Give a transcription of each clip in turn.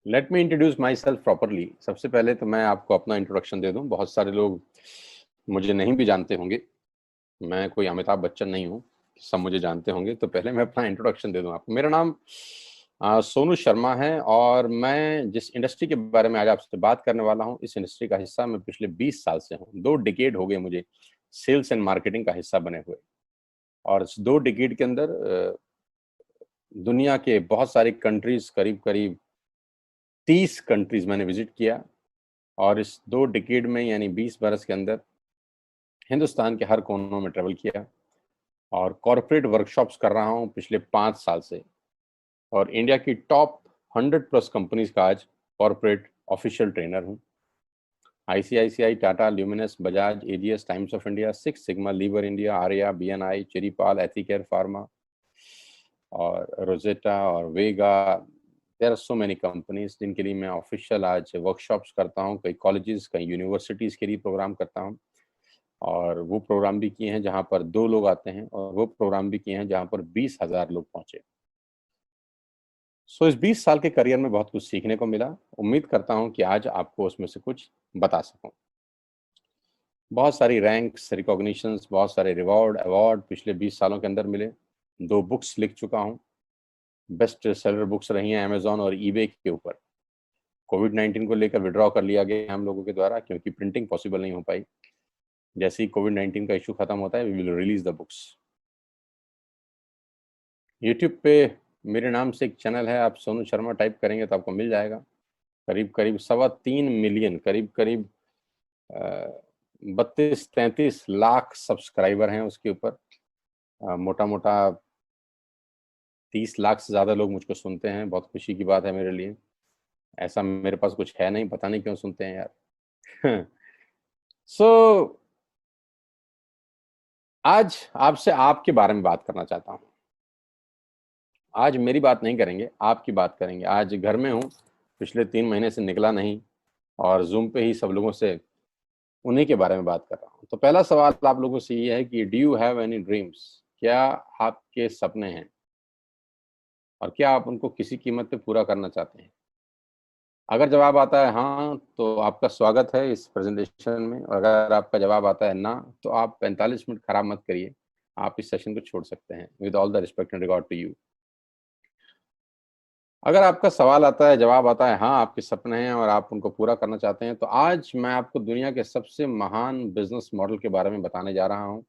Let me introduce my self properly. सबसे पहले तो मैं आपको अपना इंट्रोडक्शन दे दूं। बहुत सारे लोग मुझे नहीं भी जानते होंगे। मैं कोई अमिताभ बच्चन नहीं हूं, सब मुझे जानते होंगे। तो पहले मैं अपना इंट्रोडक्शन दे दूं आपको। मेरा नाम सोनू शर्मा है और मैं जिस इंडस्ट्री के बारे में आज आपसे बात करने वाला हूं, इस इंडस्ट्री का हिस्सा मैं पिछले 20 साल से हूं। 2 डिकेड हो गए मुझे सेल्स एंड मार्केटिंग का हिस्सा बने हुए। और इस 2 डिकेड के अंदर दुनिया के बहुत सारी कंट्रीज, करीब करीब 30 कंट्रीज मैंने विजिट किया। और इस 2 डिकेड में यानी 20 बरस के अंदर हिंदुस्तान के हर कोनों में ट्रेवल किया और कॉरपोरेट वर्कशॉप्स कर रहा हूं पिछले 5 साल से। और इंडिया की टॉप 100 प्लस कंपनीज का आज कॉरपोरेट ऑफिशियल ट्रेनर हूं। ICICI, Tata, Luminous, Bajaj, AGS, Times of India, six sigma, Lever India, Arya, BNI, Cherrypal, Ethicare pharma और रोजेटा और Vega. There are so many companies जिनके लिए मैं ऑफिशियल आज वर्कशॉप्स करता हूं। कई कॉलेजेस, कई यूनिवर्सिटीज के लिए प्रोग्राम करता हूं। और वो प्रोग्राम भी किए हैं जहां पर 2 लोग आते हैं, और वो प्रोग्राम भी किए हैं जहां पर 20,000 लोग पहुंचे। इस 20 साल के करियर में बहुत कुछ सीखने को मिला। उम्मीद करता हूं कि आज आपको उसमें से कुछ बता सकूं। बहुत सारी रैंक्स, रिकॉग्निशंस, बहुत सारे रिवॉर्ड, अवार्ड पिछले 20 सालों के अंदर मिले। 2 बुक्स लिख चुका हूं। बेस्ट सेलर बुक्स रही हैं अमेजॉन और ईबे के ऊपर। कोविड-19 को लेकर विड्रॉ कर लिया गया हम लोगों के द्वारा, क्योंकि प्रिंटिंग पॉसिबल नहीं हो पाई। जैसे ही कोविड-19 का इशू खत्म होता है, we will release the books. YouTube पे मेरे नाम से एक चैनल है, आप सोनू शर्मा टाइप करेंगे तो आपको मिल जाएगा। करीब करीब 3.25 मिलियन, करीब करीब 32-33 लाख सब्सक्राइबर हैं उसके ऊपर। मोटा मोटा 30 लाख से ज़्यादा लोग मुझको सुनते हैं। बहुत खुशी की बात है मेरे लिए। ऐसा मेरे पास कुछ है नहीं, पता नहीं क्यों सुनते हैं यार। सो आज आपसे आपके बारे में बात करना चाहता हूँ। आज मेरी बात नहीं करेंगे, आपकी बात करेंगे। आज घर में हूँ, पिछले 3 महीने से निकला नहीं और जूम पे ही सब लोगों से उन्हीं के बारे में बात कर रहा हूँ। तो पहला सवाल आप लोगों से ये है कि do you have any dreams? क्या आपके सपने हैं और क्या आप उनको किसी कीमत पे पूरा करना चाहते हैं? अगर जवाब आता है हाँ, तो आपका स्वागत है इस प्रेजेंटेशन में। और अगर आपका जवाब आता है ना, तो आप 45 मिनट खराब मत करिए, आप इस सेशन को छोड़ सकते हैं। With all the respect and regard to you. अगर आपका सवाल आता है, जवाब आता है हाँ, आपके सपने हैं और आप उनको पूरा करना चाहते हैं, तो आज मैं आपको दुनिया के सबसे महान बिजनेस मॉडल के बारे में बताने जा रहा हूँ,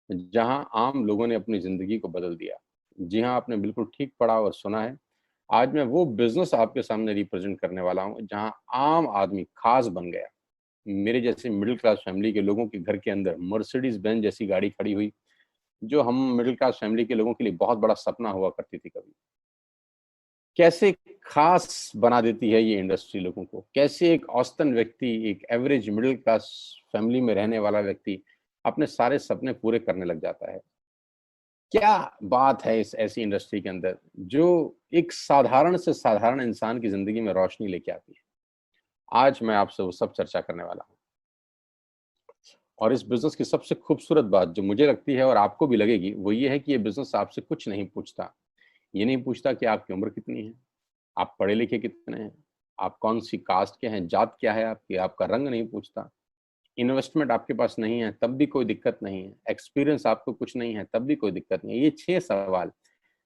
जहां आम लोगों ने अपनी जिंदगी को बदल दिया। जी हाँ, आपने बिल्कुल ठीक पढ़ा और सुना है। आज मैं वो बिजनेस आपके सामने रिप्रेजेंट करने वाला हूँ जहां आम आदमी खास बन गया। मेरे जैसे मिडिल क्लास फैमिली के लोगों के घर के अंदर मर्सिडीज बेंज जैसी गाड़ी खड़ी हुई, जो हम मिडिल क्लास फैमिली के लोगों के लिए बहुत बड़ा सपना हुआ करती थी कभी। कैसे खास बना देती है ये इंडस्ट्री लोगों को। कैसे एक औसतन व्यक्ति, एक एवरेज मिडिल क्लास फैमिली में रहने वाला व्यक्ति अपने सारे सपने पूरे करने लग जाता है। क्या बात है इस ऐसी इंडस्ट्री के अंदर जो एक साधारण से साधारण इंसान की जिंदगी में रोशनी लेके आती है। आज मैं आपसे वो सब चर्चा करने वाला हूँ। और इस बिजनेस की सबसे खूबसूरत बात जो मुझे लगती है और आपको भी लगेगी, वो ये है कि ये बिजनेस आपसे कुछ नहीं पूछता। ये नहीं पूछता कि आपकी उम्र कितनी है, आप पढ़े लिखे कितने हैं, आप कौन सी कास्ट के हैं, जात क्या है आपकी, आपका रंग नहीं पूछता। इन्वेस्टमेंट आपके पास नहीं है तब भी कोई दिक्कत नहीं है। एक्सपीरियंस आपको कुछ नहीं है तब भी कोई दिक्कत नहीं है। ये 6 सवाल,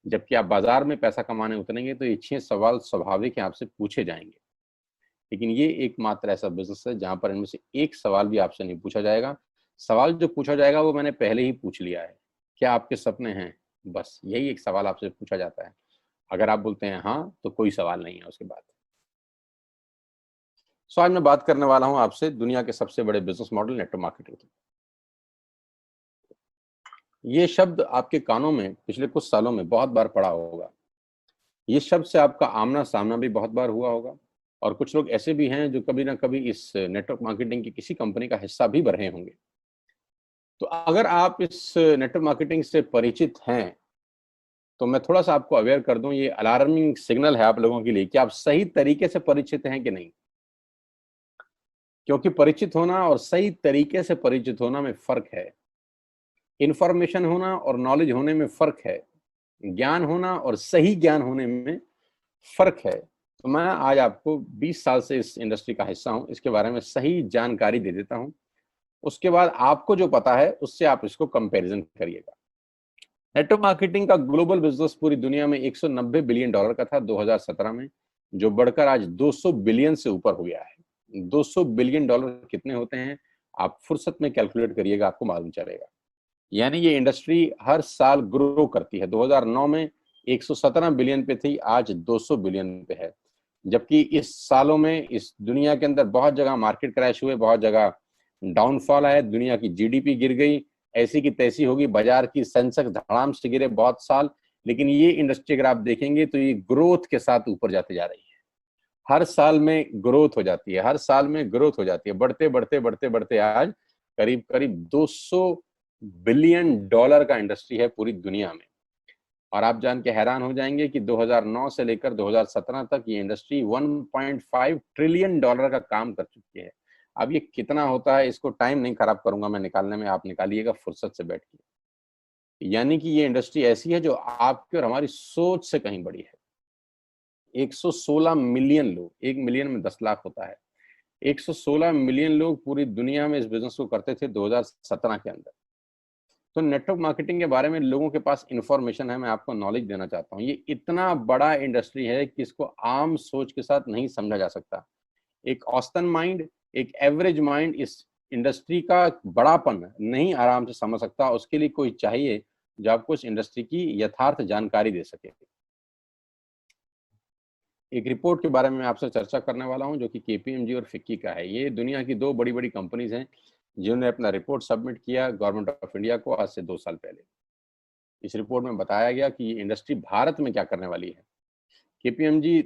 जबकि आप बाजार में पैसा कमाने उतरेंगे तो ये 6 सवाल स्वाभाविक है आपसे पूछे जाएंगे। लेकिन ये एकमात्र ऐसा बिजनेस है जहां पर इनमें से एक सवाल भी आपसे नहीं पूछा जाएगा। सवाल जो पूछा जाएगा वो मैंने पहले ही पूछ लिया है। क्या आपके सपने हैं? बस यही एक सवाल आपसे पूछा जाता है। अगर आप बोलते हैं हाँ, तो कोई सवाल नहीं है उसके बाद। सो आज मैं बात करने वाला हूं आपसे दुनिया के सबसे बड़े बिजनेस मॉडल नेटवर्क मार्केटिंग की। ये शब्द आपके कानों में पिछले कुछ सालों में बहुत बार पड़ा होगा। ये शब्द से आपका आमना सामना भी बहुत बार हुआ होगा। और कुछ लोग ऐसे भी हैं जो कभी ना कभी इस नेटवर्क मार्केटिंग की किसी कंपनी का हिस्सा भी रहे होंगे। तो अगर आप इस नेटवर्क मार्केटिंग से परिचित हैं, तो मैं थोड़ा सा आपको अवेयर कर दूं, ये अलार्मिंग सिग्नल है आप लोगों के लिए कि आप सही तरीके से परिचित हैं कि नहीं। क्योंकि परिचित होना और सही तरीके से परिचित होना में फर्क है। इंफॉर्मेशन होना और नॉलेज होने में फर्क है। ज्ञान होना और सही ज्ञान होने में फर्क है। तो मैं आज आपको 20 साल से इस इंडस्ट्री का हिस्सा हूं, इसके बारे में सही जानकारी दे देता हूं। उसके बाद आपको जो पता है उससे आप इसको कंपैरिजन करिएगा। नेटवर्क मार्केटिंग का ग्लोबल बिजनेस पूरी दुनिया में 190 बिलियन डॉलर का था 2017 में, जो बढ़कर आज 200 बिलियन से ऊपर हो गया है। 200 बिलियन डॉलर कितने होते हैं, आप फुर्सत में कैलकुलेट करिएगा, आपको मालूम चलेगा। यानी ये इंडस्ट्री हर साल ग्रो करती है। 2009 में 117 बिलियन पे थी, आज 200 बिलियन पे है। जबकि इस सालों में इस दुनिया के अंदर बहुत जगह मार्केट क्रैश हुए, बहुत जगह डाउनफॉल आया, दुनिया की जीडीपी गिर गई, ऐसी की तैसी होगी, बाजार की सेंसेक्स धड़ाम से गिरे बहुत साल। लेकिन ये इंडस्ट्री अगर आप देखेंगे तो ये ग्रोथ के साथ ऊपर जाते जा रही है। हर साल में ग्रोथ हो जाती है, हर साल में ग्रोथ हो जाती है, बढ़ते बढ़ते बढ़ते बढ़ते आज करीब करीब 200 बिलियन डॉलर का इंडस्ट्री है पूरी दुनिया में। और आप जान के हैरान हो जाएंगे कि 2009 से लेकर 2017 तक ये इंडस्ट्री 1.5 ट्रिलियन डॉलर का काम कर चुकी है। अब ये कितना होता है, इसको टाइम नहीं खराब करूंगा मैं निकालने में, आप निकालिएगा फुर्सत से बैठ के। यानी कि ये इंडस्ट्री ऐसी है जो आपकी और हमारी सोच से कहीं बड़ी है। 116 मिलियन लोग, 1 मिलियन में 10 लाख होता है, 116 मिलियन लोग पूरी दुनिया में इस बिजनेस को करते थे 2017 के अंदर। तो नेटवर्क मार्केटिंग के बारे में लोगों के पास इंफॉर्मेशन है, मैं आपको नॉलेज देना चाहता हूँ। ये इतना बड़ा इंडस्ट्री है कि इसको आम सोच के साथ नहीं समझा जा सकता। एक औसतन माइंड, एक एवरेज माइंड इस इंडस्ट्री का बड़ापन नहीं आराम से समझ सकता। उसके लिए कोई चाहिए जो आपको इस इंडस्ट्री की यथार्थ जानकारी दे सके। एक रिपोर्ट के बारे में मैं आपसे चर्चा करने वाला हूं जो कि केपीएमजी और फिक्की का है। ये दुनिया की दो बड़ी बड़ी कंपनीज हैं जिन्होंने अपना रिपोर्ट सबमिट किया गवर्नमेंट ऑफ इंडिया को आज से 2 साल पहले। इस रिपोर्ट में बताया गया कि ये इंडस्ट्री भारत में क्या करने वाली है। केपीएमजी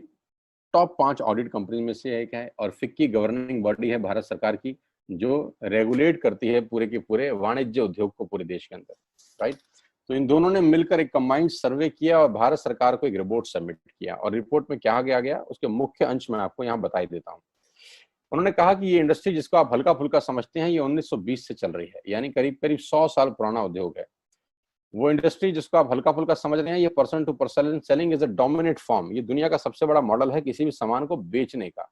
टॉप 5 ऑडिट कंपनी में से एक है और फिक्की गवर्निंग बॉडी है भारत सरकार की, जो रेगुलेट करती है पूरे के पूरे वाणिज्य उद्योग को पूरे देश के अंदर, राइट। तो इन दोनों ने मिलकर एक कंबाइंड सर्वे किया और भारत सरकार को एक रिपोर्ट सबमिट किया। और रिपोर्ट में क्या गया उसके मुख्य अंश में आपको यहाँ बताई देता हूँ। उन्होंने कहा कि ये इंडस्ट्री जिसको आप हल्का फुल्का समझते हैं, ये 1920 से चल रही है, यानी करीब करीब 100 साल पुराना उद्योग है। वो इंडस्ट्री जिसको आप हल्का फुल्का समझ रहे हैं, ये person to person selling is a dominate form, ये दुनिया का सबसे बड़ा मॉडल है किसी भी सामान को बेचने का।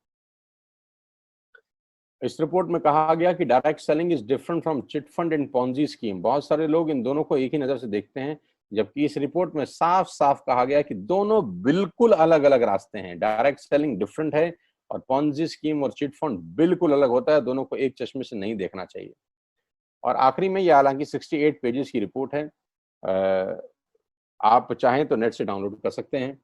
इस रिपोर्ट में कहा गया कि direct selling is different from chit fund and Ponzi scheme. बहुत सारे लोग इन दोनों को एक ही नजर से देखते हैं, जबकि इस रिपोर्ट में साफ साफ कहा गया कि दोनों बिल्कुल अलग अलग रास्ते हैं। डायरेक्ट सेलिंग डिफरेंट है और पॉन्जी स्कीम और चिट फंड बिल्कुल अलग होता है। दोनों को एक चश्मे से नहीं देखना चाहिए। और आखिरी में ये हालांकि 68 पेजेस की रिपोर्ट है, आप चाहें तो नेट से डाउनलोड कर सकते हैं।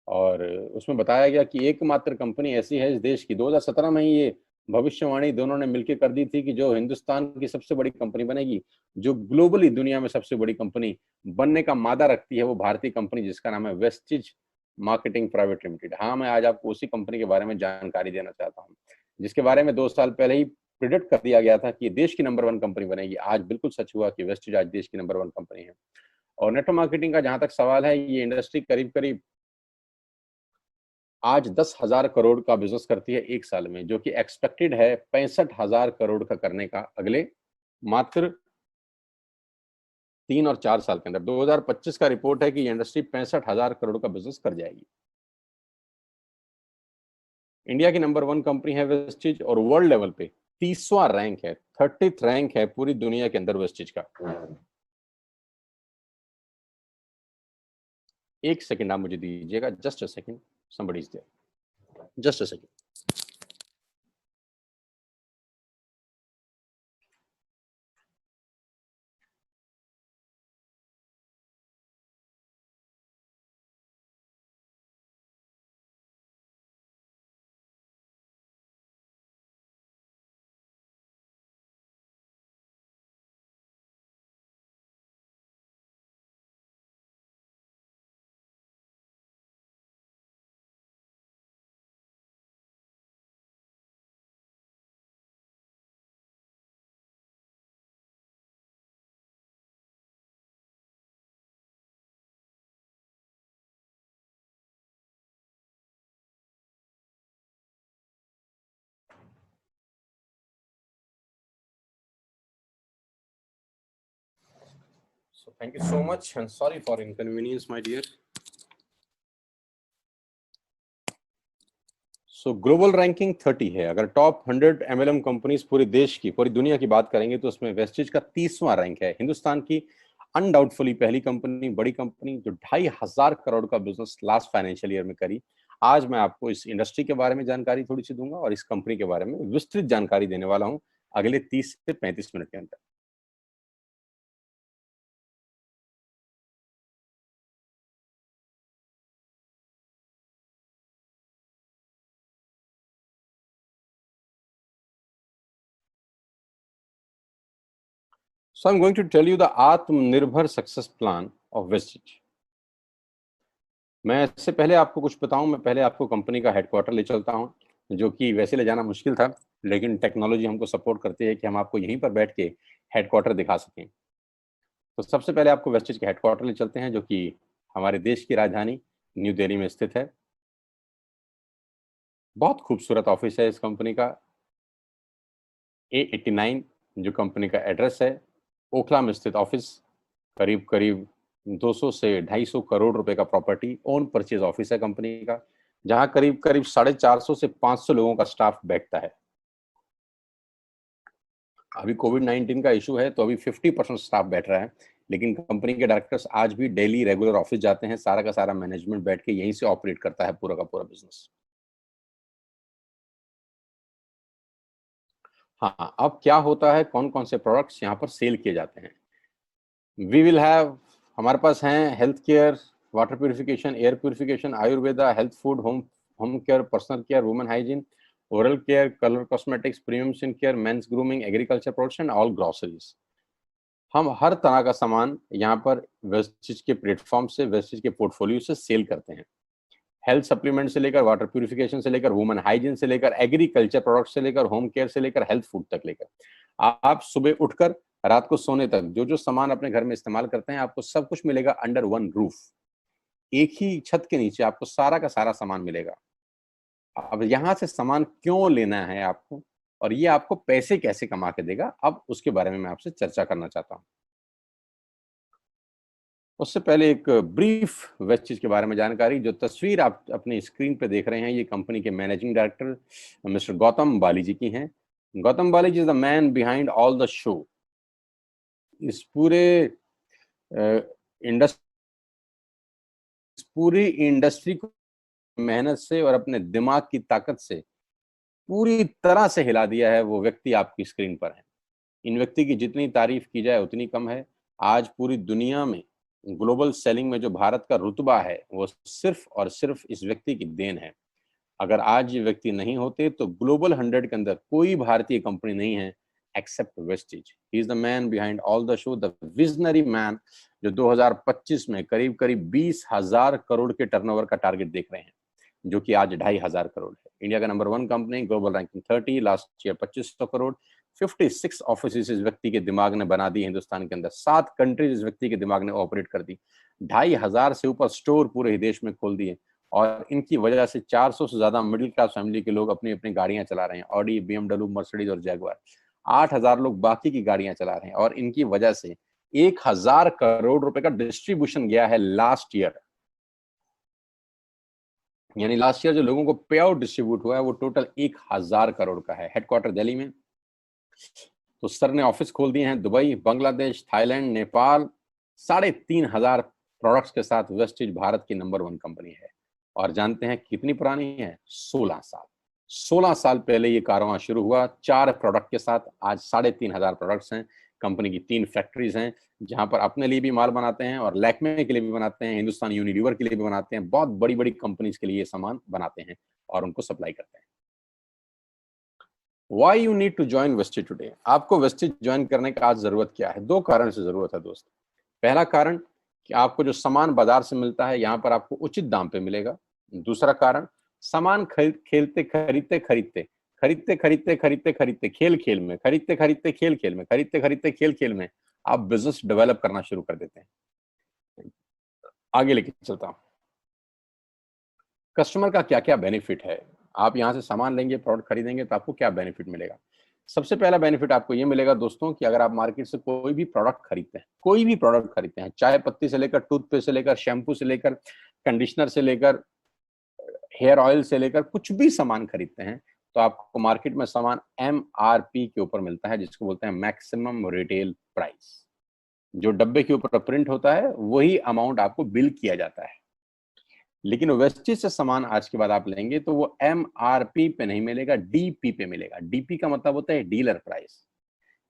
और उसमें बताया गया कि एकमात्र कंपनी ऐसी है इस देश की, 2017 में ही ये भविष्यवाणी दोनों ने मिलकर कर दी थी कि जो हिंदुस्तान की सबसे बड़ी कंपनी बनेगी, जो ग्लोबली दुनिया में सबसे बड़ी कंपनी बनने का मादा रखती है, वो भारतीय कंपनी जिसका नाम है वेस्टिज मार्केटिंग प्राइवेट लिमिटेड। हाँ, मैं आज आपको उसी कंपनी के बारे में जानकारी देना चाहता हूँ, जिसके बारे में 2 साल पहले ही प्रिडिक्ट कर दिया गया था कि ये देश की नंबर 1 कंपनी बनेगी। आज बिल्कुल सच हुआ कि वेस्टिज आज देश की नंबर 1 कंपनी है। और नेटवर्क मार्केटिंग का जहां तक सवाल है, ये इंडस्ट्री करीब करीब आज 10,000 करोड़ का बिजनेस करती है एक साल में, जो कि एक्सपेक्टेड है 65,000 करोड़ का करने का अगले मात्र 3 और 4 साल के अंदर। 2025 का रिपोर्ट है कि ये इंडस्ट्री 65,000 करोड़ का बिजनेस कर जाएगी। इंडिया की नंबर 1 कंपनी है वेस्टिज और वर्ल्ड लेवल पे 30वां रैंक है, 30th रैंक है पूरी दुनिया के अंदर वेस्टिज का। एक सेकंड आप मुझे दीजिएगा, just a second, somebody is there, just a second। So thank you so much and sorry for inconvenience, my dear। So global ranking 30 है। अगर टॉप 100 एमएलएम कंपनीज पूरे देश की, पूरी दुनिया की बात करेंगे तो उसमें वेस्टिज का 30वां रैंक है। हिंदुस्तान की अनडाउटफुली पहली कंपनी, बड़ी कंपनी जो 2,500 करोड़ का बिजनेस लास्ट फाइनेंशियल ईयर में करी। आज मैं आपको इस इंडस्ट्री के बारे में जानकारी थोड़ी सी दूंगा और इस कंपनी के बारे में विस्तृत जानकारी देने वाला हूं अगले 30 से 35 मिनट के अंदर। So I'm going to tell you the आत्मनिर्भर सक्सेस प्लान ऑफ वेस्टिज। मैं इससे पहले आपको कुछ बताऊं, मैं पहले आपको कंपनी का हेडक्वार्टर ले चलता हूं, जो कि वैसे ले जाना मुश्किल था, लेकिन टेक्नोलॉजी हमको सपोर्ट करती है कि हम आपको यहीं पर बैठ के हेडक्वार्टर दिखा सकें। तो सबसे पहले आपको वेस्टिज के हेडक्वार्टर ले चलते हैं, जो कि हमारे देश की राजधानी न्यू दिल्ली में स्थित है। बहुत खूबसूरत ऑफिस है इस कंपनी का। A89 जो कंपनी का एड्रेस है, ओखला में स्थित ऑफिस। करीब करीब 200 से 250 करोड़ रुपए का प्रॉपर्टी ओन परचेज ऑफिस है कंपनी का, जहां करीब करीब 450 से 500 लोगों का स्टाफ बैठता है। अभी कोविड-19 का इशू है तो अभी 50% स्टाफ बैठ रहा है, लेकिन कंपनी के डायरेक्टर्स आज भी डेली रेगुलर ऑफिस जाते हैं। सारा का सारा मैनेजमेंट बैठ के यहीं से ऑपरेट करता है पूरा का पूरा बिजनेस। हाँ, अब क्या होता है, कौन कौन से प्रोडक्ट्स यहाँ पर सेल किए जाते हैं। वी विल हैव, हमारे पास हैं health care, water purification, air purification, Ayurveda, health food, home home care, personal care, women hygiene, oral care, colour cosmetics, premium skin care, mains grooming, agriculture products and all groceries. हम हर तरह का सामान यहाँ पर Vestige के platform से, Vestige के portfolio से सेल करते हैं। हेल्थ सप्लीमेंट से लेकर, वाटर प्यूरिफिकेशन से लेकर, वुमेन हाइजीन से लेकर, एग्रीकल्चर प्रोडक्ट से लेकर, होम केयर से लेकर, हेल्थ फूड तक लेकर, आप सुबह उठकर रात को सोने तक जो जो सामान अपने घर में इस्तेमाल करते हैं, आपको सब कुछ मिलेगा अंडर वन रूफ। एक ही छत के नीचे आपको सारा का सारा सामान मिलेगा। अब यहाँ से सामान क्यों लेना है आपको, और ये आपको पैसे कैसे कमा के देगा, अब उसके बारे में मैं आपसे चर्चा करना चाहता हूँ। उससे पहले एक ब्रीफ वेस्टिज के बारे में जानकारी। जो तस्वीर आप अपनी स्क्रीन पे देख रहे हैं, ये कंपनी के managing director mister Gautam Bali ji की हैं। Gautam Bali ji is the man behind all the show. इस पूरे इंडस्ट्री, पूरी इंडस्ट्री को मेहनत से और अपने दिमाग की ताकत से पूरी तरह से हिला दिया है, वो व्यक्ति आपकी स्क्रीन पर है। इन व्यक्ति की जितनी तारीफ की जाए उतनी कम है। आज पूरी दुनिया में ग्लोबल सेलिंग में जो भारत का रुतबा है, वो सिर्फ और सिर्फ इस व्यक्ति की देन है। अगर आज ये व्यक्ति नहीं होते तो ग्लोबल 100 के अंदर कोई भारतीय कंपनी नहीं है except Vestige. He is the man behind all the show, the visionary man, जो 2025 में करीब करीब 20,000 करोड़ के टर्नओवर का टारगेट देख रहे हैं, जो कि आज 2,500 करोड़ है। इंडिया का number 1 company, global ranking 30, last year 2500 crore. 56 office इस व्यक्ति के दिमाग ने बना दी हिंदुस्तान के अंदर। 7 कंट्रीज इस व्यक्ति के दिमाग ने ऑपरेट कर दी। 2,500 से ऊपर स्टोर पूरे ही देश में खोल दिए, और इनकी वजह से 400 से ज्यादा मिडिल क्लास फैमिली के लोग अपनी अपनी गाड़ियां चला रहे हैं, ऑडी, BMW, मर्सिडीज और जैगुआर। 8,000 लोग बाकी की गाड़ियां चला रहे हैं, और इनकी वजह से 1,000 करोड़ रुपए का डिस्ट्रीब्यूशन गया है लास्ट ईयर। यानी लास्ट ईयर जो लोगों को पे आउट डिस्ट्रीब्यूट हुआ है, वो टोटल 1,000 करोड़ का है। हेडक्वार्टर दिल्ली में। तो सर ने ऑफिस खोल दिए हैं Dubai, Bangladesh, Thailand, Nepal. 3,500 products के साथ वेस्टिज भारत की नंबर 1 कंपनी है। और जानते हैं कितनी पुरानी है? 16 साल। 16 साल पहले ये कारवां शुरू हुआ 4 प्रोडक्ट के साथ। आज 3,500 प्रोडक्ट्स हैं। कंपनी की 3 फैक्ट्रीज हैं, जहां पर अपने लिए भी माल बनाते हैं और लैक्मे के लिए भी बनाते हैं, हिंदुस्तान यूनिलीवर के लिए भी बनाते हैं। बहुत बड़ी बड़ी कंपनीज के लिए ये सामान बनाते हैं और उनको सप्लाई करते हैं। Why you need to join Vestige today? आपको वेस्टिज ज्वाइन करने का आज जरूरत क्या है? 2 कारण से जरूरत है दोस्त। पहला कारण कि आपको जो सामान बाजार से मिलता है, यहाँ पर आपको उचित दाम पे मिलेगा। दूसरा कारण, सामान खरीदते खरीदते खरीदते खरीदते खरीदते खरीदते खरीदते खेल खेल में, खरीदते खरीदते खेल खेल में, खरीदते खरीदते खेल खेल में आप बिजनेस डेवलप करना शुरू कर देते हैं। आगे लेके चलता हूँ। कस्टमर का क्या क्या बेनिफिट है? आप यहाँ से सामान लेंगे, प्रोडक्ट खरीदेंगे, तो आपको क्या बेनिफिट मिलेगा? सबसे पहला बेनिफिट आपको ये मिलेगा दोस्तों कि अगर आप मार्केट से कोई भी प्रोडक्ट खरीदते हैं, कोई भी प्रोडक्ट खरीदते हैं, चाय पत्ती से लेकर, टूथपेस्ट से लेकर, शैम्पू से लेकर, कंडीशनर से लेकर, हेयर ऑयल से लेकर कुछ भी सामान खरीदते हैं तो आपको मार्केट में सामान MRP के ऊपर मिलता है, जिसको बोलते हैं मैक्सिमम रिटेल प्राइस। जो डब्बे के ऊपर प्रिंट होता है वही अमाउंट आपको बिल किया जाता है। लेकिन वेस्टेज से सामान आज के बाद आप लेंगे तो वो MRP पे नहीं मिलेगा, DP पे मिलेगा। DP का मतलब होता है डीलर प्राइस।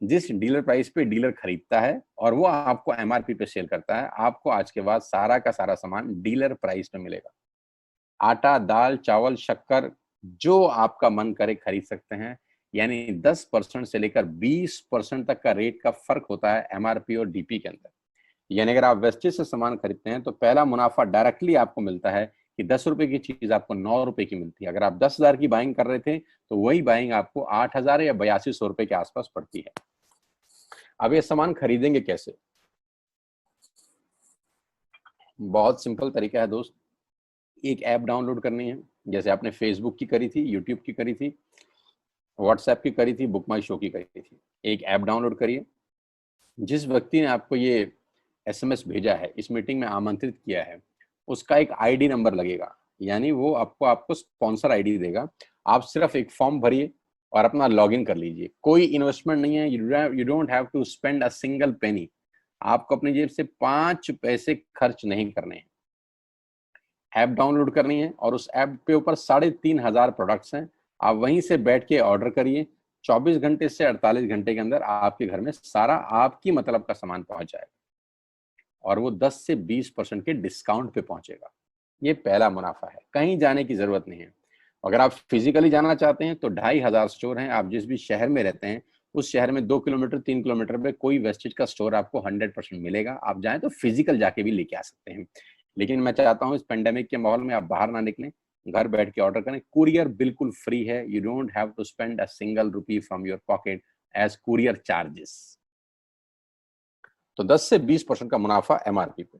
जिस डीलर प्राइस पे डीलर खरीदता है और वो आपको MRP पे सेल करता है, आपको आज के बाद सारा का सारा सामान डीलर प्राइस पे मिलेगा। आटा, दाल, चावल, शक्कर जो आपका मन करे खरीद सकते हैं। यानी 10% से लेकर 20% तक का रेट का फर्क होता है MRP और DP के अंदर। यानी अगर आप वेस्टेज से सामान खरीदते हैं तो पहला मुनाफा डायरेक्टली आपको मिलता है कि 10 रुपए की चीज आपको 9 रुपए की मिलती है। अगर आप 10,000 की बाइंग कर रहे थे तो वही बाइंग आपको 8,000 या 8200 रुपए के आसपास पड़ती है। अब ये सामान खरीदेंगे कैसे? बहुत सिंपल तरीका है दोस्त। एक ऐप डाउनलोड करनी है, जैसे आपने फेसबुक की करी थी, यूट्यूब की करी थी, व्हाट्सएप की करी थी, बुक माई शो की करी थी। एक ऐप डाउनलोड करिए। जिस व्यक्ति ने आपको ये SMS भेजा है, इस मीटिंग में आमंत्रित किया है, उसका एक ID नंबर लगेगा। यानी वो आपको स्पॉन्सर ID देगा। आप सिर्फ एक फॉर्म भरिए और अपना लॉगिन कर लीजिए। कोई इन्वेस्टमेंट नहीं है, you don't have to spend a single penny. आपको अपनी जेब से 5 पैसे खर्च नहीं करने हैं। ऐप डाउनलोड करनी है और उस ऐप पे ऊपर 3,500 प्रोडक्ट्स हैं। आप वहीं से बैठ के ऑर्डर करिए। 24 घंटे से 48 घंटे के अंदर आपके घर में सारा आपकी मतलब का सामान पहुंच जाएगा और वो 10 से 20% के डिस्काउंट पे पहुंचेगा। ये पहला मुनाफा है, कहीं जाने की जरूरत नहीं है। अगर आप फिजिकली जाना चाहते हैं तो 2,500 स्टोर हैं। आप जिस भी शहर में रहते हैं उस शहर में 2 किलोमीटर 3 किलोमीटर पे कोई वेस्टेज का स्टोर आपको 100% मिलेगा। आप जाएं तो फिजिकल जाके भी लेके आ सकते हैं। लेकिन मैं चाहता हूं इस पेंडेमिक के माहौल में आप बाहर ना निकलें, घर बैठ के ऑर्डर करें। कुरियर बिल्कुल फ्री है। You don't have to spend a single rupee from your pocket as courier charges. तो 10 से 20% का मुनाफा MRP पे।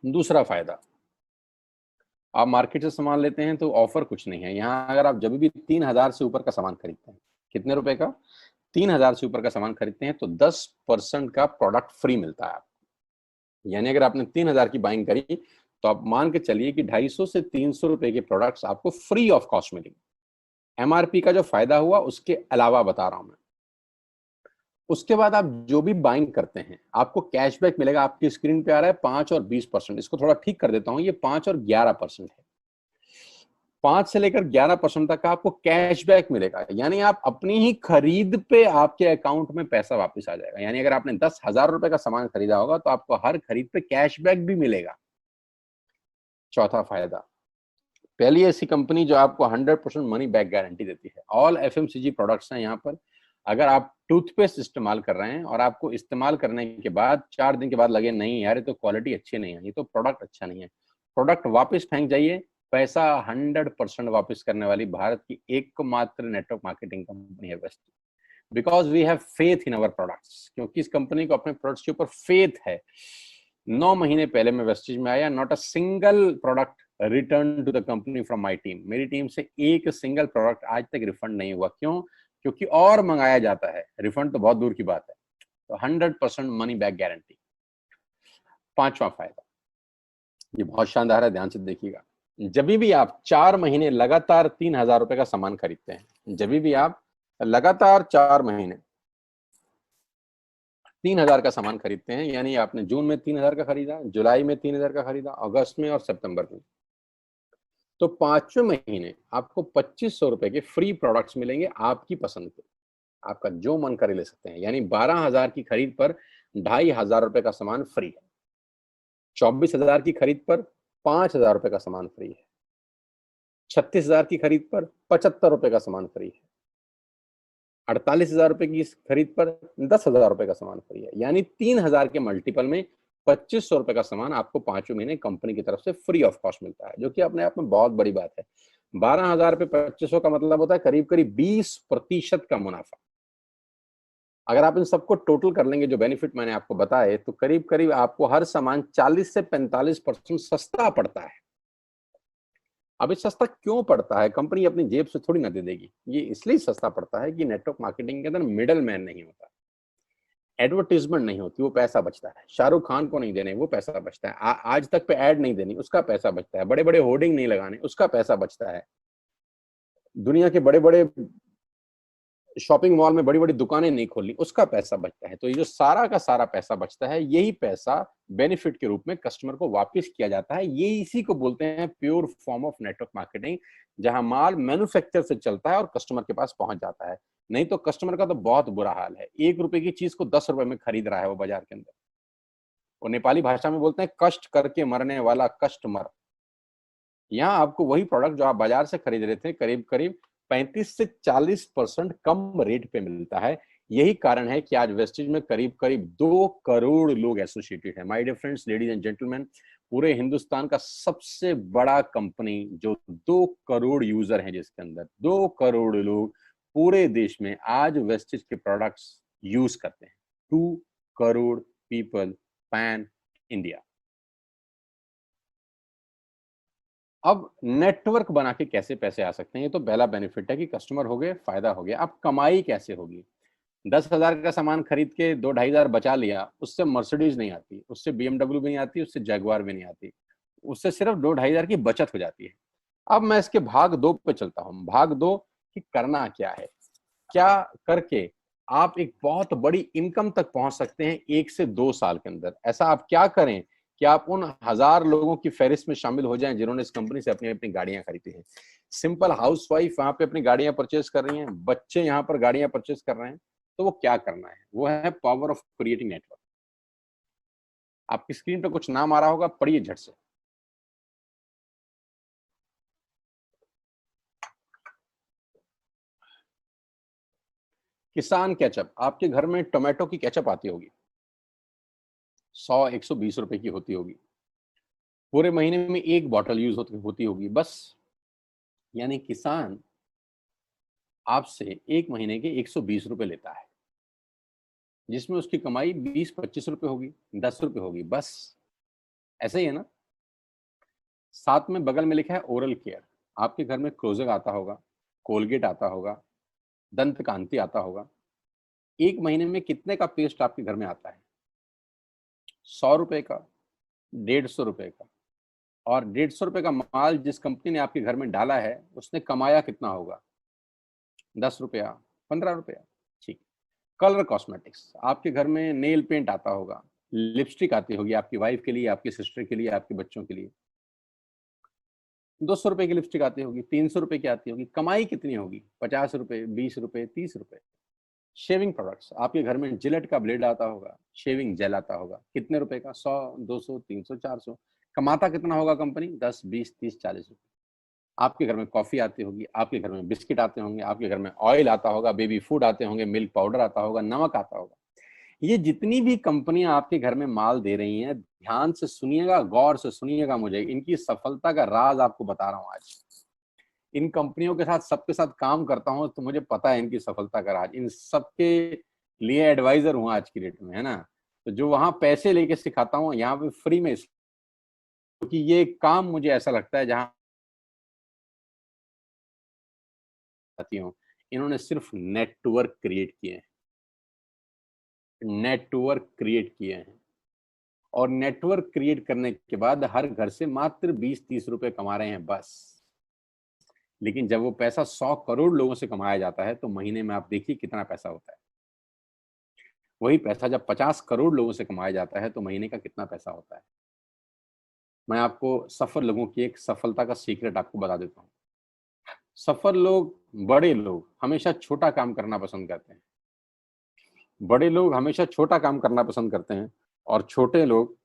दूसरा फायदा, आप मार्केट से सामान लेते हैं तो ऑफर कुछ नहीं है यहाँ। अगर आप जब भी 3,000 से ऊपर का सामान खरीदते हैं, कितने रुपए का? 3,000 से ऊपर का सामान खरीदते हैं तो 10% का प्रोडक्ट फ्री मिलता है आपको। यानी अगर आपने 3,000 की बाइंग करी तो आप मान के चलिए कि 250 से 300 रुपए के प्रोडक्ट्स आपको फ्री ऑफ कॉस्ट मिलेंगे। MRP का जो फायदा हुआ उसके अलावा बता रहा हूं मैं। उसके बाद आप जो भी बाइंग करते हैं आपको कैशबैक मिलेगा। आपकी स्क्रीन पे आ रहा है 5 और 20%। इसको थोड़ा ठीक कर देता हूं, ये 5 और 11% है। 5 से लेकर 11% तक का आपको कैशबैक मिलेगा। यानी आप अपनी ही खरीद पे आपके अकाउंट में पैसा वापस आ जाएगा। यानी अगर आपने 10,000 रुपए का सामान खरीदा होगा तो आपको हर खरीद पे कैशबैक भी मिलेगा। चौथा फायदा, पहली ऐसी कंपनी जो आपको 100% मनी बैक गारंटी देती है। ऑल FMCG प्रोडक्ट्स हैं यहाँ पर। अगर आप टूथपेस्ट इस्तेमाल कर रहे हैं और आपको इस्तेमाल करने के बाद 4 दिन के बाद लगे नहीं यार ये तो क्वालिटी अच्छी नहीं है, ये तो प्रोडक्ट अच्छा नहीं है, प्रोडक्ट वापस फेंक जाइए। पैसा 100% वापस करने वाली भारत की एकमात्र नेटवर्क मार्केटिंग कंपनी है वेस्ट। Because we have faith in our products. क्योंकि इस कंपनी को अपने प्रोडक्ट्स के ऊपर फेथ है। 9 महीने पहले मैं वेस्टेज में आया, not a single product return to the company from my team. मेरी टीम से एक सिंगल प्रोडक्ट आज तक रिफंड नहीं हुआ। क्यों? क्योंकि और मंगाया जाता है, रिफंड तो बहुत दूर की बात है। तो 100% मनी बैक गारंटी। पांचवा फायदा, ये बहुत शानदार है, ध्यान से देखिएगा। जब भी आप 4 महीने लगातार 3,000 रुपए का सामान खरीदते हैं, जब भी आप लगातार 4 महीने 3,000 का सामान खरीदते हैं, यानी आपने जून में 3,000 का खरीदा, जुलाई में 3,000 का खरीदा, अगस्त में और सितंबर में, तो 5वें महीने आपको 2,500 रुपए के फ्री प्रोडक्ट्स मिलेंगे आपकी पसंद के। आपका जो मन करे ले सकते हैं। यानी 12,000 की खरीद पर 2,500 रुपए का सामान फ्री है। 24,000 की खरीद पर 5,000 रुपए का सामान फ्री है। 36,000 की खरीद पर 75 रुपए का सामान फ्री है। 48,000 रुपए की खरीद पर 10,000 रुपए का सामान फ्री है। यानी 3,000 के मल्टीपल में 2,500 रुपए का सामान आपको 5वें महीने कंपनी की तरफ से फ्री ऑफ कॉस्ट मिलता है, जो कि अपने आप में बहुत बड़ी बात है। 12,000 पे 2,500 का मतलब होता है करीब करीब 20% का मुनाफा। अगर आप इन सबको टोटल कर लेंगे जो बेनिफिट मैंने आपको बताए, तो करीब करीब आपको हर सामान 40 से 45% सस्ता पड़ता है। अब ये सस्ता क्यों पड़ता है? कंपनी अपनी जेब से थोड़ी ना दे देगी। ये इसलिए सस्ता पड़ता है कि नेटवर्क मार्केटिंग के अंदर मिडल मैन नहीं होता। एडवर्टीजमेंट नहीं होती, वो पैसा बचता है। शाहरुख खान को नहीं देने, वो पैसा बचता है। आज तक पे ऐड नहीं देनी, उसका पैसा बचता है। बड़े बड़े होर्डिंग नहीं लगाने, उसका पैसा बचता है। दुनिया के बड़े बड़े शॉपिंग मॉल में बड़ी बड़ी दुकानें नहीं खोलनी, उसका पैसा बचता है। तो ये जो सारा का सारा पैसा बचता है, यही पैसा बेनिफिट के रूप में कस्टमर को वापस किया जाता है। ये इसी को बोलते हैं pure form of network marketing, जहां माल मैन्युफैक्चर से चलता है और कस्टमर के पास पहुंच जाता है। नहीं तो कस्टमर का तो बहुत बुरा हाल है, 1 रुपए की चीज को 10 रुपए में खरीद रहा है वो बाजार के अंदर। और नेपाली भाषा में बोलते हैं कष्ट करके मरने वाला कस्टमर। यहाँ आपको वही प्रोडक्ट जो आप बाजार से खरीद रहे थे करीब करीब 35 से 40% कम रेट पे मिलता है। यही कारण है कि आज वेस्टेज में करीब करीब 2 करोड़ लोग एसोसिएटेड है। My dear friends, ladies and gentleman, पूरे हिंदुस्तान का सबसे बड़ा कंपनी जो 2 करोड़ यूजर हैं, जिसके अंदर 2 करोड़ लोग पूरे देश में आज वेस्टेज के प्रोडक्ट्स यूज करते हैं। 2 करोड़ पीपल पैन इंडिया। अब नेटवर्क बना के कैसे पैसे आ सकते हैं, ये तो पहला बेनिफिट है कि कस्टमर हो गए, फायदा हो गया। अब कमाई कैसे होगी? 10,000 का सामान खरीद के 2-2,500 बचा लिया, उससे मर्सिडीज नहीं आती, उससे BMW भी नहीं आती, उससे जैगवार भी नहीं आती, उससे सिर्फ 2-2,500 की बचत हो जाती है। अब मैं इसके भाग 2 पे चलता हूँ। भाग 2 कि करना क्या है, क्या करके आप एक बहुत बड़ी इनकम तक पहुंच सकते हैं 1 से 2 साल के अंदर। ऐसा आप क्या करें कि आप उन 1000 लोगों की फहरिस्त में शामिल हो जाएं जिन्होंने इस कंपनी से अपनी अपनी गाड़ियां खरीदी हैं। सिंपल हाउसवाइफ वहां पे अपनी गाड़ियां परचेज कर रही हैं, बच्चे यहाँ पर गाड़ियां परचेज कर रहे हैं। तो वो क्या करना है? वो है पावर ऑफ क्रिएटिंग नेटवर्क। आपकी स्क्रीन पे कुछ नाम आ रहा होगा, पढ़िए झट से। किसान केचप। आपके घर में टोमेटो की केचप आती होगी, 100-120 रुपए की होती होगी। पूरे महीने में 1 बॉटल यूज होती होगी बस। यानी किसान आपसे 1 महीने के 120 रुपए लेता है, जिसमें उसकी कमाई 20-25 रुपए होगी, 10 रुपए होगी बस। ऐसा ही है ना? साथ में बगल में लिखा है ओरल केयर। आपके घर में क्लोजर आता होगा, कोलगेट आता होगा, दंत कांति आता होगा। 1 महीने में कितने का पेस्ट आपके घर में आता है? 100 रुपए का, 150 रुपए का। और 150 रुपए का माल जिस कंपनी ने आपके घर में डाला है, उसने कमाया कितना होगा? 10 रुपया, 15 रुपया। ठीक। Colour cosmetics. आपके घर में नेल पेंट आता होगा, लिपस्टिक आती होगी आपकी वाइफ के लिए, आपकी सिस्टर के लिए, आपके बच्चों के लिए। 200 रुपए की लिपस्टिक आती होगी, 300 रुपए की आती होगी। कमाई कितनी होगी? 50 रुपए, 20 रुपए, 30 रुपए। Shaving products. आपके घर में जिलेट का ब्लेड आता होगा, शेविंग जेल आता होगा, कितने रुपए का? 100, 200, 300, 400। कमाता कितना होगा कंपनी? 10, 20, 30, 40 रुपए। आपके घर में कॉफी आती होगी, आपके घर में बिस्किट आते होंगे, आपके घर में ऑयल आता होगा, बेबी फूड आते होंगे, मिल्क पाउडर आता होगा, नमक आता होगा। ये जितनी भी कंपनियां आपके घर में माल दे रही हैं, ध्यान से सुनिएगा, गौर से सुनिएगा, मुझे इनकी सफलता का राज आपको बता रहा हूं आज। इन कंपनियों के साथ सबके साथ काम करता हूं, तो मुझे पता है इनकी सफलता का राज। इन सबके लिए एडवाइजर हूं आज की डेट में, है ना? तो जो वहां पैसे लेके सिखाता हूँ, यहाँ पे फ्री में, क्योंकि ये काम मुझे ऐसा लगता है जहां आती हूँ, इन्होंने सिर्फ नेटवर्क क्रिएट किए हैं, नेटवर्क क्रिएट किए हैं। और नेटवर्क क्रिएट करने के बाद हर घर से मात्र 20-30 रुपए कमा रहे हैं बस। लेकिन जब वो पैसा 100 करोड़ लोगों से कमाया जाता है, तो महीने में आप देखिए कितना पैसा होता है। वही पैसा जब 50 करोड़ लोगों से कमाया जाता है, तो महीने का कितना पैसा होता है? मैं आपको सफल लोगों की एक सफलता का सीक्रेट आपको बता देता हूँ। सफल लोग, बड़े लोग हमेशा छोटा काम करना पसंद करते हैं। बड़े लोग हमेशा छोटा काम करना पसंद करते हैं, और छोटे लोग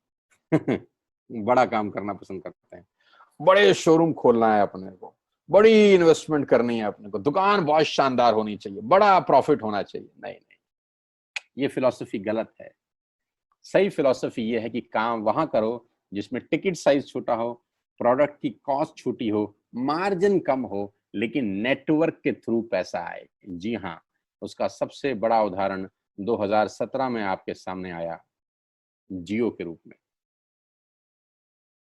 बड़ा काम करना पसंद करते हैं। बड़े शोरूम खोलना है अपने को, बड़ी इन्वेस्टमेंट करनी है अपने को, दुकान बहुत शानदार होनी चाहिए, बड़ा प्रॉफिट होना चाहिए। नहीं नहीं, ये फिलॉसफी गलत है। सही फिलॉसफी ये है कि काम वहां करो जिसमें टिकट साइज छोटा हो, प्रोडक्ट की कॉस्ट छोटी हो, मार्जिन कम हो, लेकिन नेटवर्क के थ्रू पैसा आए। जी हाँ, उसका सबसे बड़ा उदाहरण 2017 में आपके सामने आया, जियो के रूप में।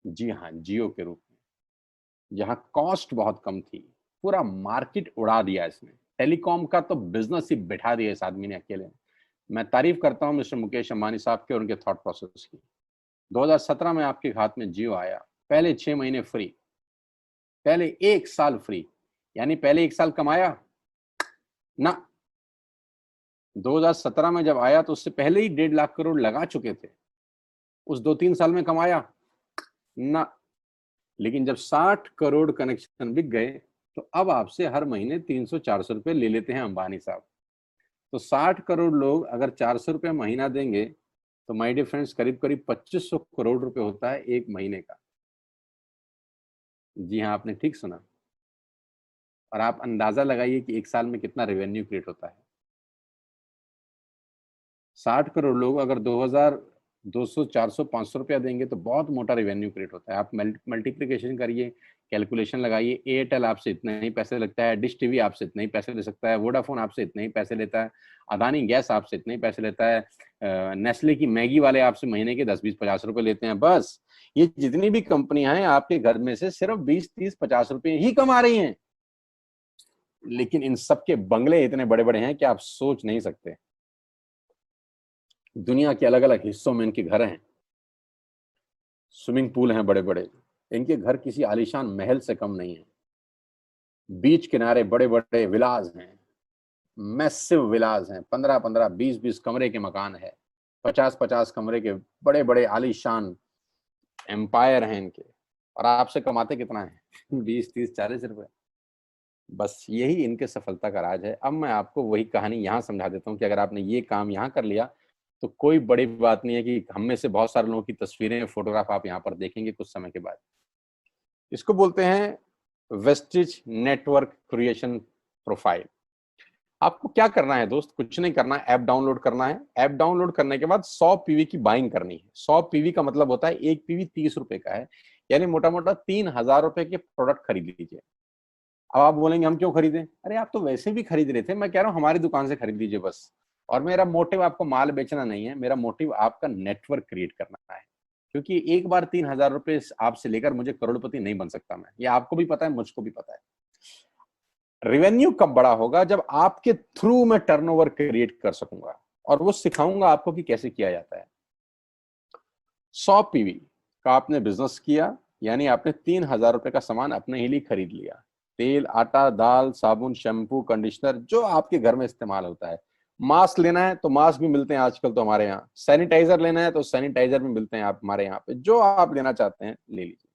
जी हाँ, जियो के रूप में, जहां कॉस्ट बहुत कम थी, पूरा मार्केट उड़ा दिया इसने। टेलीकॉम का तो बिजनेस ही बिठा दिया इस आदमी ने अकेले। मैं तारीफ करता हूं मिस्टर मुकेश अंबानी साहब के और उनके थॉट प्रोसेस की। 2017 में आपके हाथ में जियो आया, पहले 6 महीने फ्री, पहले 1 साल फ्री, यानी पहले 1 साल कमाया ना। 2017 में जब आया तो उससे पहले ही 1.5 लाख करोड़ लगा चुके थे, उस 2-3 साल में कमाया ना। लेकिन जब 60 करोड़ कनेक्शन बिक गए तो अब आपसे हर महीने 300-400 रुपए ले लेते हैं अंबानी साहब। तो 60 करोड़ लोग अगर 400 रुपए महीना देंगे तो माय डियर फ्रेंड्स करीब करीब 2500 करोड़ रुपए होता है एक महीने का। जी हाँ, आपने ठीक सुना। और आप अंदाजा लगाइए कि एक साल में कितना रेवेन्यू क्रिएट होता है। 60 करोड़ लोग अगर 2000 200 400 500 रुपया देंगे तो बहुत मोटा रेवेन्यू क्रिएट होता है। आप मल्टीप्लिकेशन करिए, कैलकुलेशन लगाइए। एयरटेल आपसे इतने ही पैसे लगता है, डिश टीवी आपसे इतने ही पैसे ले सकता है, वोडाफोन आपसे इतने ही पैसे लेता है, अदानी गैस आपसे इतने ही पैसे लेता है, नेस्ले की मैगी वाले आपसे महीने के 10-20-50 रुपए लेते हैं। बस ये जितनी भी कंपनियां हैं आपके घर में से सिर्फ 20-30-50 रुपए ही कमा रही हैं। लेकिन इन सबके बंगले इतने बड़े बड़े हैं कि आप सोच नहीं सकते। दुनिया के अलग अलग हिस्सों में इनके घर हैं, स्विमिंग पूल हैं बड़े बड़े। इनके घर किसी आलीशान महल से कम नहीं है। बीच किनारे बड़े बड़े विलाज हैं, मैसिव विलाज हैं, 15-15 20-20 कमरे के मकान है, 50-50 कमरे के बड़े बड़े आलीशान एम्पायर हैं इनके। और आपसे कमाते कितना है 20-30-40 रुपए। बस यही इनके सफलता का राज है। अब मैं आपको वही कहानी यहाँ समझा देता हूँ कि अगर आपने ये काम यहाँ कर लिया तो कोई बड़ी बात नहीं है कि हम में से बहुत सारे लोगों की तस्वीरें, फोटोग्राफ आप यहाँ पर देखेंगे कुछ समय के बाद। इसको बोलते हैं वेस्टिज नेटवर्क क्रिएशन प्रोफाइल। आपको क्या करना है दोस्त? कुछ नहीं करना है, ऐप डाउनलोड करना है। ऐप डाउनलोड करने के बाद 100 पीवी की बाइंग करनी है। 100 पीवी का मतलब होता है एक पीवी 30 रुपए का है, यानी मोटा मोटा 3000 रुपए के प्रोडक्ट खरीद लीजिए। अब आप बोलेंगे हम क्यों खरीदें? अरे आप तो वैसे भी खरीद रहे थे, मैं कह रहा हूँ हमारी दुकान से खरीद लीजिए बस। और मेरा मोटिव आपको माल बेचना नहीं है, मेरा मोटिव आपका नेटवर्क क्रिएट करना है। क्योंकि एक बार 3000 रुपए आपसे लेकर मुझे करोड़पति नहीं बन सकता मैं, ये आपको भी पता है, मुझको भी पता है। रेवेन्यू कब बड़ा होगा? जब आपके थ्रू मैं टर्नओवर क्रिएट कर सकूंगा, और वो सिखाऊंगा आपको कि कैसे किया जाता है। 100 पीवी का आपने बिजनेस किया, यानी आपने 3000 रुपए का सामान अपने ही लिए खरीद लिया। तेल, आटा, दाल, साबुन, शैम्पू, कंडीशनर, जो आपके घर में इस्तेमाल होता है। मास्क लेना है तो मास्क भी मिलते हैं आजकल तो हमारे यहाँ। सैनिटाइजर लेना है तो सैनिटाइजर भी मिलते हैं आप हमारे यहाँ पे। जो आप लेना चाहते हैं ले लीजिए।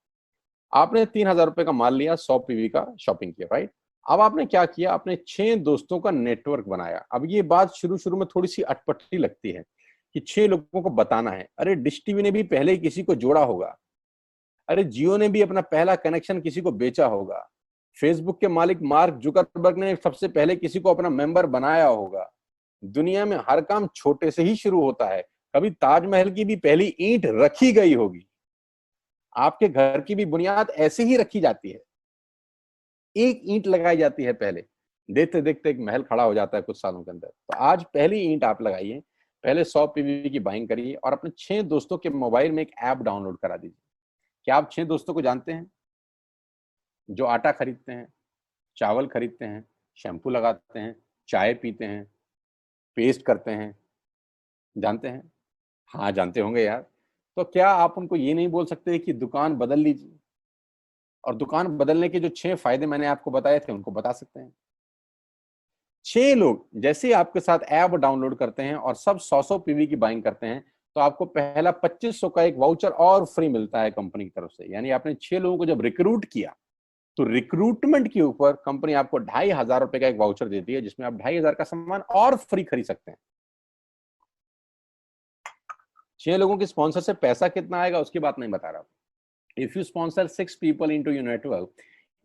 आपने 3000 रुपए का माल लिया, 100 पीवी का शॉपिंग किया, राइट? अब आपने क्या किया? आपने 6 दोस्तों का नेटवर्क बनाया। अब ये बात शुरू शुरू में थोड़ी सी अटपटी लगती है कि 6 लोगों को बताना है। अरे डिश टीवी ने भी पहले ही किसी को जोड़ा होगा, अरे जियो ने भी अपना पहला कनेक्शन किसी को बेचा होगा, फेसबुक के मालिक मार्क जुकरबर्ग ने सबसे पहले किसी को अपना मेंबर बनाया होगा। दुनिया में हर काम छोटे से ही शुरू होता है। कभी ताजमहल की भी पहली ईंट रखी गई होगी, आपके घर की भी बुनियाद ऐसे ही रखी जाती है। एक ईंट लगाई जाती है पहले, देखते देखते एक महल खड़ा हो जाता है कुछ सालों के अंदर। तो आज पहली ईंट आप लगाइए, पहले 100 पीवी की बाइंग करिए और अपने 6 दोस्तों के मोबाइल में एक ऐप डाउनलोड करा दीजिए। क्या आप 6 दोस्तों को जानते हैं जो आटा खरीदते हैं, चावल खरीदते हैं, शैम्पू लगाते हैं, चाय पीते हैं, पेस्ट करते हैं? जानते हैं? हाँ जानते होंगे यार। तो क्या आप उनको ये नहीं बोल सकते कि दुकान बदल लीजिए? और दुकान बदलने के जो 6 फायदे मैंने आपको बताए थे उनको बता सकते हैं। 6 लोग जैसे ही आपके साथ ऐप डाउनलोड करते हैं और सब 100-100 पीवी की बाइंग करते हैं तो आपको पहला 2500 का एक वाउचर और फ्री मिलता है कंपनी की तरफ से। यानी आपने 6 लोगों को जब रिक्रूट किया तो रिक्रूटमेंट के ऊपर कंपनी आपको 2500 रुपए का एक वाउचर देती है, जिसमें आप 2500 का सामान और फ्री खरीद सकते हैं। 6 लोगों के स्पॉन्सर से पैसा कितना आएगा उसकी बात नहीं बता रहा। If you sponsor 6 people into your network,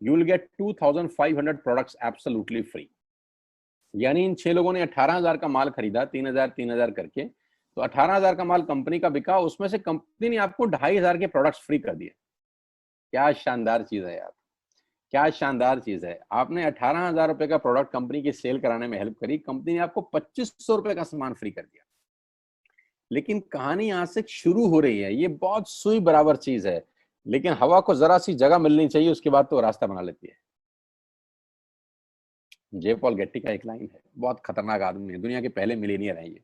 you will get 2500 products absolutely free. यानी इन 6 लोगों ने 18000 का माल खरीदा, 3000 करके, तो 18000 का माल कंपनी का बिका, उसमें से कंपनी ने आपको 2500 के प्रोडक्ट्स फ्री कर दिए। क्या शानदार चीज है यार, क्या शानदार चीज है। आपने 18000 रुपए का प्रोडक्ट कंपनी की सेल कराने में हेल्प करी, कंपनी ने आपको 2500 रुपए का सामान फ्री कर दिया। लेकिन कहानी यहां से शुरू हो रही है। ये बहुत सुई बराबर चीज है, लेकिन हवा को जरा सी जगह मिलनी चाहिए, उसके बाद तो रास्ता बना लेती है। जे पॉल गेट्टी का एक लाइन है, बहुत खतरनाक आदमी है, दुनिया के पहले मिलीनियर है ये।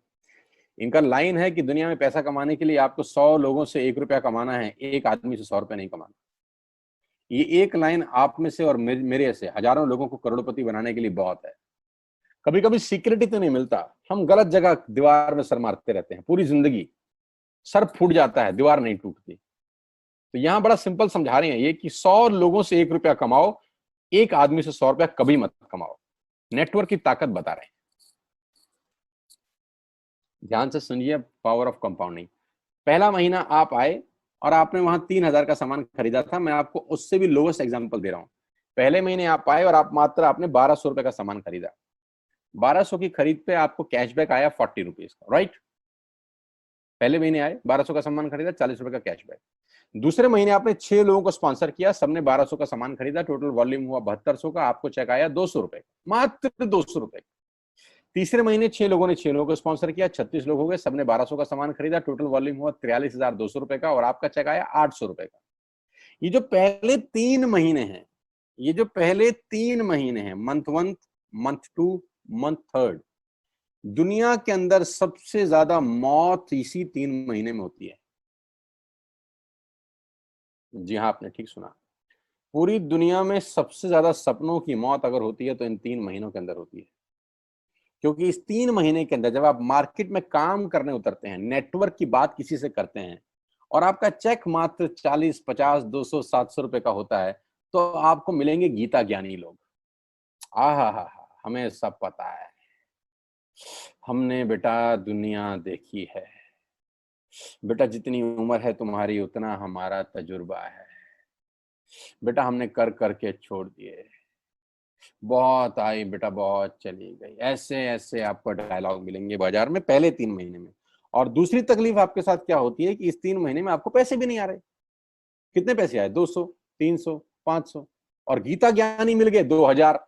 इनका लाइन है कि दुनिया में पैसा कमाने के लिए आपको 100 लोगों से 1 रुपया कमाना है, एक आदमी से 100 रुपया नहीं कमाना। ये एक लाइन आप में से और मेरे से हजारों लोगों को करोड़पति बनाने के लिए बहुत है। कभी कभी सिक्योरिटी तो नहीं मिलता, हम गलत जगह दीवार में सर मारते रहते हैं, पूरी जिंदगी सर फूट जाता है, दीवार नहीं टूटती। तो यहां बड़ा सिंपल समझा रहे हैं ये कि 100 लोगों से 1 रुपया कमाओ, एक आदमी से 100 रुपया कभी मत कमाओ। नेटवर्क की ताकत बता रहे हैं। ध्यान से सुनिए, पावर ऑफ कंपाउंडिंग। पहला महीना आप आए और आपने वहां 3,000 का सामान खरीदा था। मैं आपको उससे भी लोवेस्ट एग्जांपल दे रहा हूं। पहले महीने आप आए और आपने 1200 रुपए का सामान खरीदा। 1200 की खरीद पे आपको कैशबैक आया 40 रुपीज का, राइट। पहले महीने आए, 1200 का सामान खरीदा, 40 रुपए का कैशबैक। दूसरे महीने आपने 6 लोगों को स्पॉन्सर किया, सबने 1200 का सामान खरीदा, टोटल वॉल्यूम हुआ 7200 का, आपको चेक आया 200 रुपए, मात्र 200 रुपए। तीसरे महीने 6 लोगों ने 6 लोगों को स्पॉन्सर किया, 36 लोग हो गए, सबने 1200 का सामान खरीदा, टोटल वॉल्यूम हुआ 43,200 रुपए का, और आपका चेक आया 800 रुपए का। ये जो पहले 3 महीने हैं, ये जो पहले 3 महीने हैं, मंथ 1, मंथ 2, मंथ 3, दुनिया के अंदर सबसे ज्यादा मौत इसी 3 महीने में होती है। जी हाँ, आपने ठीक सुना। पूरी दुनिया में सबसे ज्यादा सपनों की मौत अगर होती है तो इन 3 महीनों के अंदर होती है। क्योंकि इस 3 महीने के अंदर जब आप मार्केट में काम करने उतरते हैं, नेटवर्क की बात किसी से करते हैं, और आपका चेक मात्र 40, 50, 200, 700 रुपए का होता है, तो आपको मिलेंगे गीता ज्ञानी लोग। आहा, हमें सब पता है, हमने बेटा दुनिया देखी है, बेटा जितनी उम्र है तुम्हारी उतना हमारा तजुर्बा है, बेटा हमने कर करके छोड़ दिए, बहुत आई बेटा बहुत चली गई। ऐसे ऐसे आपको डायलॉग मिलेंगे बाजार में पहले 3 महीने में। और दूसरी तकलीफ आपके साथ क्या होती है कि इस 3 महीने में आपको पैसे भी नहीं आ रहे। कितने पैसे आए? 200, 300, 500, और गीता ज्ञानी मिल गए 2000।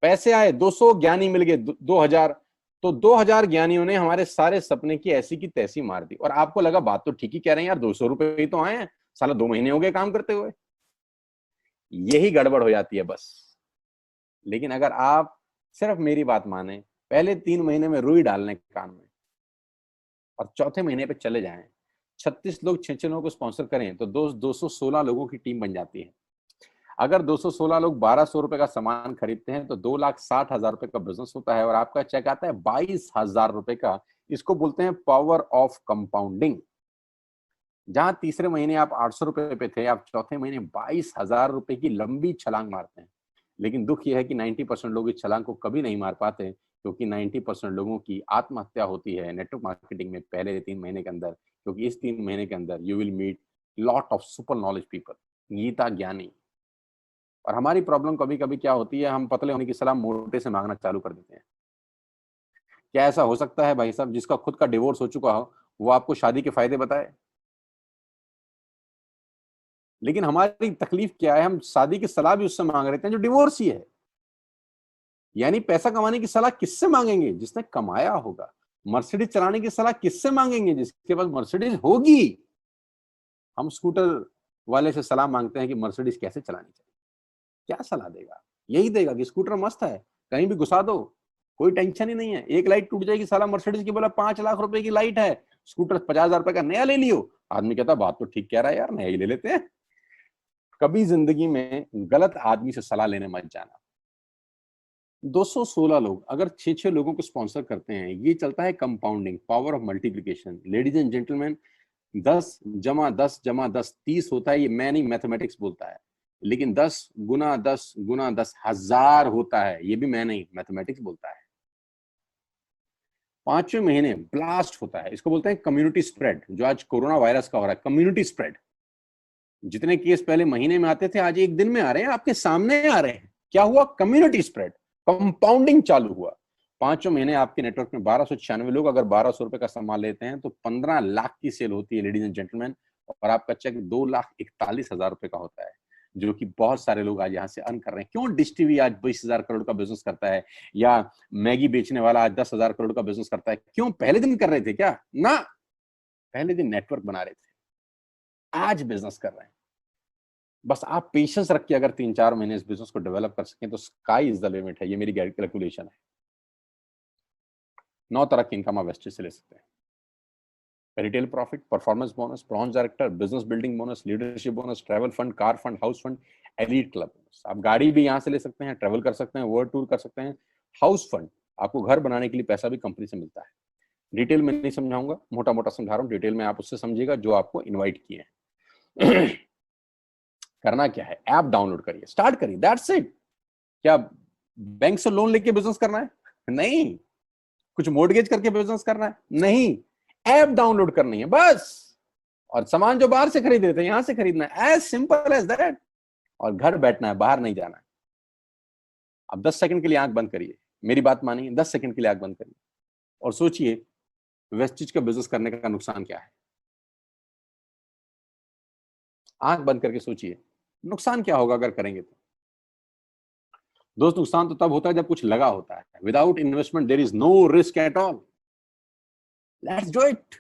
पैसे आए 200, ज्ञानी मिल गए 2000। तो 2000 ज्ञानियों ने हमारे सारे सपने की ऐसी की तैसी मार दी। और आपको लगा बात तो ठीक ही कह रहे हैं यार, 200 रुपए ही तो आए हैं, साला 2 महीने हो गए काम करते हुए। यही गड़बड़ हो जाती है बस। लेकिन अगर आप सिर्फ मेरी बात माने, पहले 3 महीने में रुई डालने कान में, और चौथे महीने पे चले जाएं, 36 लोग 6 लोगों को स्पॉन्सर करें तो 216 लोगों की टीम बन जाती है। अगर 216 लोग 1200 रुपए का सामान खरीदते हैं तो 2,60,000 रुपए का बिजनेस होता है, और आपका चेक आता है 22,000 रुपए का। इसको बोलते हैं पावर ऑफ कंपाउंडिंग। जहां तीसरे महीने आप 800 रुपए पे थे, आप चौथे महीने 22,000 रुपए की लंबी छलांग मारते हैं। लेकिन दुख यह है कि 90% लोग इस छलांग को कभी नहीं मार पाते, क्योंकि 90% लोगों की आत्महत्या होती है नेटवर्क मार्केटिंग में पहले 3 महीने के अंदर। क्योंकि इस 3 महीने के अंदर you will meet lot of super knowledge people, गीता ज्ञानी। और हमारी प्रॉब्लम कभी कभी क्या होती है, हम पतले होने की सलाह मोटे से मांगना चालू कर देते हैं। क्या ऐसा हो सकता है भाई साहब, जिसका खुद का डिवोर्स हो चुका हो वो आपको शादी के फायदे बताए? लेकिन हमारी तकलीफ क्या है, हम शादी की सलाह भी उससे मांग रहे थे जो डिवोर्स ही है। यानी पैसा कमाने की सलाह किससे मांगेंगे? जिसने कमाया होगा। मर्सिडीज चलाने की सलाह किससे मांगेंगे? जिसके पास मर्सिडीज होगी। हम स्कूटर वाले से सलाह मांगते हैं कि मर्सिडीज कैसे चलानी चाहिए। क्या सलाह देगा? यही देगा कि स्कूटर मस्त है, कहीं भी घुसा दो, कोई टेंशन ही नहीं है। एक लाइट टूट जाएगी, साला मर्सिडीज की बोला 5 लाख रुपए की लाइट है, स्कूटर 50,000 रुपए का नया ले लियो। आदमी कहता बात तो ठीक कह रहा है यार, नया ही ले लेते हैं। कभी जिंदगी में गलत आदमी से सलाह लेने मत जाना। 216 लोग अगर 6 लोगों को स्पॉन्सर करते हैं, ये चलता है compounding, power of multiplication. Ladies and gentleman, 10 जमा 10 जमा 10 30 होता है। ये मैं नहीं, मैथमेटिक्स बोलता है। लेकिन 10 गुना 10 गुना 10 1000 होता है। ये भी मैं नहीं, मैथमेटिक्स बोलता है। 5वें महीने ब्लास्ट होता है। इसको बोलते हैं कम्युनिटी स्प्रेड, जो आज कोरोना वायरस का हो रहा है। कम्युनिटी स्प्रेड, जितने केस पहले महीने में आते थे आज एक दिन में आ रहे हैं, आपके सामने आ रहे हैं। क्या हुआ? कम्युनिटी स्प्रेड, कंपाउंडिंग चालू हुआ। 5वें महीने आपके नेटवर्क में 1296 लोग अगर 1200 रुपए का सामान लेते हैं तो 15 लाख की सेल होती है, लेडीज एंड जेंटलमैन। और आपका चेक 2,41,000 रुपए का होता है, जो कि बहुत सारे लोग आज यहाँ से अर्न कर रहे हैं। क्यों डिश टीवी आज 20,000 करोड़ का बिजनेस करता है, या मैगी बेचने वाला आज 10,000 करोड़ का बिजनेस करता है? क्यों? पहले दिन कर रहे थे क्या? ना, पहले दिन नेटवर्क बना रहे थे, आज बिजनेस कर रहे हैं। बस आप पेशेंस रख के अगर 3-4 महीने इस बिजनेस को डेवलप कर सकें तो स्काई इज द लिमिट है। ये मेरी कैलकुलेशन है। 9 तरह की इनकम आप वेस्टेज से ले सकते हैं। Retail profit, performance bonus, bronze director, business building bonus, leadership bonus, travel fund, car fund, house fund, elite club bonus. आप गाड़ी भी यहाँ से ले सकते हैं, ट्रैवल कर सकते हैं, वर्ल्ड टूर कर सकते हैं। हाउस फंड, आपको घर बनाने के लिए पैसा भी कंपनी से मिलता है। डिटेल में नहीं समझाऊंगा, मोटा मोटा समझा रहा हूँ, डिटेल में आप उससे समझिएगा जो आपको इन्वाइट किए हैं। करना क्या है, ऐप डाउनलोड करिए, स्टार्ट करिए, दैट्स इट। क्या बैंक से लोन लेके बिजनेस करना है? नहीं। कुछ मोर्टगेज करके बिजनेस करना है? नहीं। ऐप डाउनलोड करनी है बस, और सामान जो बाहर से खरीद रहे थे यहां से खरीदना है, एज सिंपल एज दैट। और घर बैठना है, बाहर नहीं जाना है। अब 10 सेकंड के लिए आंख बंद करिए, मेरी बात मानिए, 10 सेकंड के लिए आंख बंद करिए और सोचिए वेस्टेज का बिजनेस करने का नुकसान क्या है। आंख बंद करके सोचिए नुकसान क्या होगा अगर करेंगे तो। दोस्त, नुकसान तो तब होता है जब कुछ लगा होता है। Without investment there is no risk at all. Let's do it.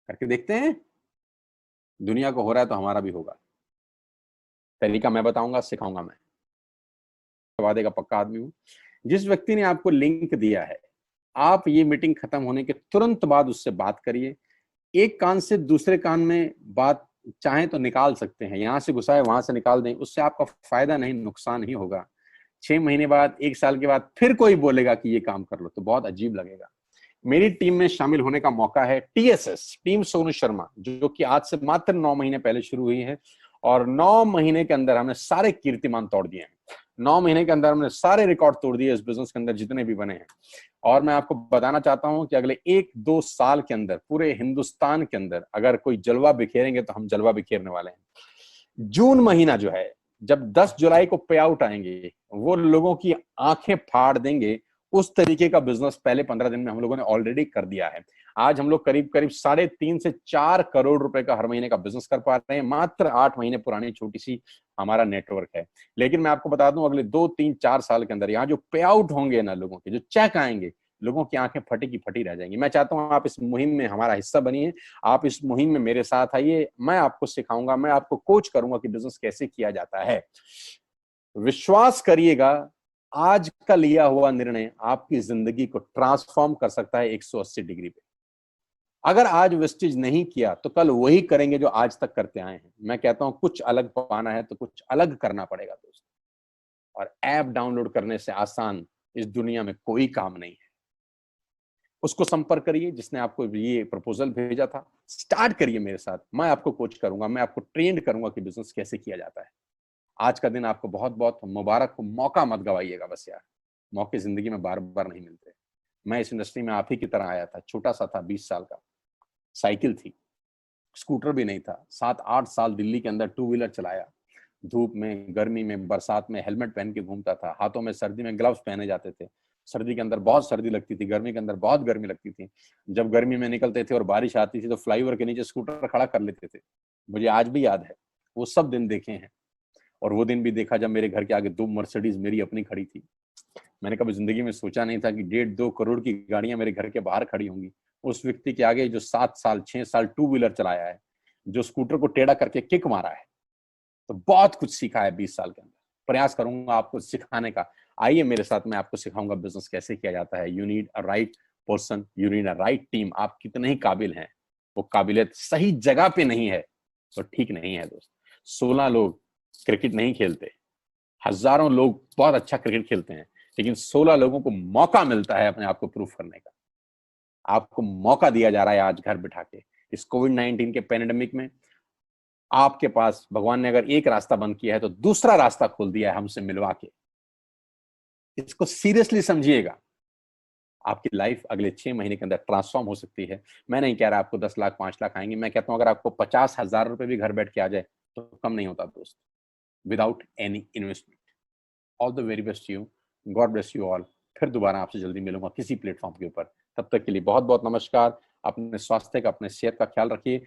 करके देखते हैं, दुनिया को हो रहा है तो हमारा भी होगा। तरीका मैं बताऊंगा, सिखाऊंगा मैं, वादे का पक्का आदमी हूं। जिस व्यक्ति ने आपको लिंक दिया है, आप ये मीटिंग खत्म होने के तुरंत बाद उससे बात करिए। एक कान से दूसरे कान में बात चाहें तो निकाल सकते हैं, यहां से घुसाए वहां से निकाल दें, उससे आपका फायदा नहीं नुकसान ही होगा। 6 महीने बाद, 1 साल के बाद फिर कोई बोलेगा कि ये काम कर लो तो बहुत अजीब लगेगा। मेरी टीम में शामिल होने का मौका है टीएसएस, टीम सोनू शर्मा, जो कि आज से मात्र 9 महीने पहले शुरू हुई है। और 9 महीने के अंदर हमने सारे कीर्तिमान तोड़ दिए हैं। 9 महीने के अंदर हमने सारे रिकॉर्ड तोड़ दिए इस बिजनेस के अंदर जितने भी बने हैं। और मैं आपको बताना चाहता हूं कि अगले 1-2 साल के अंदर पूरे हिंदुस्तान के अंदर अगर कोई जलवा बिखेरेंगे तो हम जलवा बिखेरने वाले हैं। जून महीना जो है, जब 10 जुलाई को पे आउट आएंगे, वो लोगों की आंखें फाड़ देंगे। उस तरीके का बिजनेस पहले 15 दिन में हम लोगों ने ऑलरेडी कर दिया है। आज हम लोग करीब करीब 3.5 से 4 करोड़ रुपए का हर महीने का बिजनेस कर पा रहे हैं। मात्र 8 महीने पुरानी छोटी सी हमारा नेटवर्क है। लेकिन मैं आपको बता दूं, अगले 2-3-4 साल के अंदर यहाँ जो पे आउट होंगे ना, लोगों के जो चेक आएंगे, लोगों की आंखें फटी की फटी रह जाएंगी। मैं चाहता हूं आप इस मुहिम में हमारा हिस्सा बनिए, आप इस मुहिम में मेरे साथ आइए। मैं आपको सिखाऊंगा, मैं आपको कोच करूंगा कि बिजनेस कैसे किया जाता है। विश्वास करिएगा, आज का लिया हुआ निर्णय आपकी जिंदगी को ट्रांसफॉर्म कर सकता है 180 डिग्री पे। अगर आज वेस्टेज नहीं किया तो कल वही करेंगे जो आज तक करते आए हैं। मैं कहता हूं कुछ अलग पाना है तो कुछ अलग करना पड़ेगा दोस्त। और ऐप डाउनलोड करने से आसान इस दुनिया में कोई काम नहीं है। उसको संपर्क करिए जिसने आपको ये प्रपोजल भेजा था। स्टार्ट करिए मेरे साथ, मैं आपको कोच करूंगा, मैं आपको ट्रेंड करूंगा कि बिजनेस कैसे किया जाता है। आज का दिन आपको बहुत बहुत मुबारक हो। मौका मत गवाइएगा बस यार, मौके जिंदगी में बार बार नहीं मिलते। मैं इस इंडस्ट्री में आप ही की तरह आया था, छोटा सा था, 20 साल का, साइकिल थी, स्कूटर भी नहीं था। 7-8 साल दिल्ली के अंदर टू व्हीलर चलाया, धूप में, गर्मी में, बरसात में हेलमेट पहन के घूमता था, हाथों में सर्दी में ग्लव्स पहने जाते थे। सर्दी के अंदर बहुत सर्दी लगती थी, गर्मी के अंदर बहुत गर्मी लगती थी। जब गर्मी में निकलते थे और बारिश आती थी तो फ्लाईओवर के नीचे स्कूटर खड़ा कर लेते थे। मुझे आज भी याद है, वो सब दिन देखे हैं। और वो दिन भी देखा जब मेरे घर के आगे 2 मर्सिडीज मेरी अपनी खड़ी थी। मैंने कभी जिंदगी में सोचा नहीं था कि 1.5-2 करोड़ की गाड़ियां मेरे घर के बाहर खड़ी होंगी। उस व्यक्ति के आगे जो 7 साल 6 साल टू व्हीलर चलाया है, जो स्कूटर को टेढ़ा करके किक मारा है, तो बहुत कुछ सीखा है 20 साल के अंदर। प्रयास करूंगा आपको सिखाने का। आइए मेरे साथ, मैं आपको सिखाऊंगा बिजनेस कैसे किया जाता है। You need a right person, you need a right team. आप कितने ही काबिल हैं, वो काबिलियत सही जगह पे नहीं है तो ठीक नहीं है दोस्त। 16 लोग क्रिकेट नहीं खेलते, हजारों लोग बहुत अच्छा क्रिकेट खेलते हैं, लेकिन 16 लोगों को मौका मिलता है अपने आप को प्रूफ करने का। आपको मौका दिया जा रहा है आज घर बिठा के। इस कोविड-19 के पैंडेमिक में आपके पास भगवान ने अगर एक रास्ता बंद किया है तो दूसरा रास्ता खोल दिया है हमसे मिलवा के। इसको सीरियसली समझिएगा। आपकी लाइफ अगले 6 महीने के अंदर ट्रांसफॉर्म हो सकती है। मैं नहीं कह रहा आपको 10 लाख 5 लाख आएंगे, मैं कहता हूं अगर आपको 50,000 रुपए भी घर बैठ के आ जाए तो कम नहीं होता दोस्त, without any investment. All the very best you, God bless you all. फिर दोबारा आपसे जल्दी मिलूंगा किसी प्लेटफॉर्म के ऊपर। तब तक के लिए बहुत बहुत नमस्कार। अपने स्वास्थ्य का, अपने सेहत का ख्याल रखिए।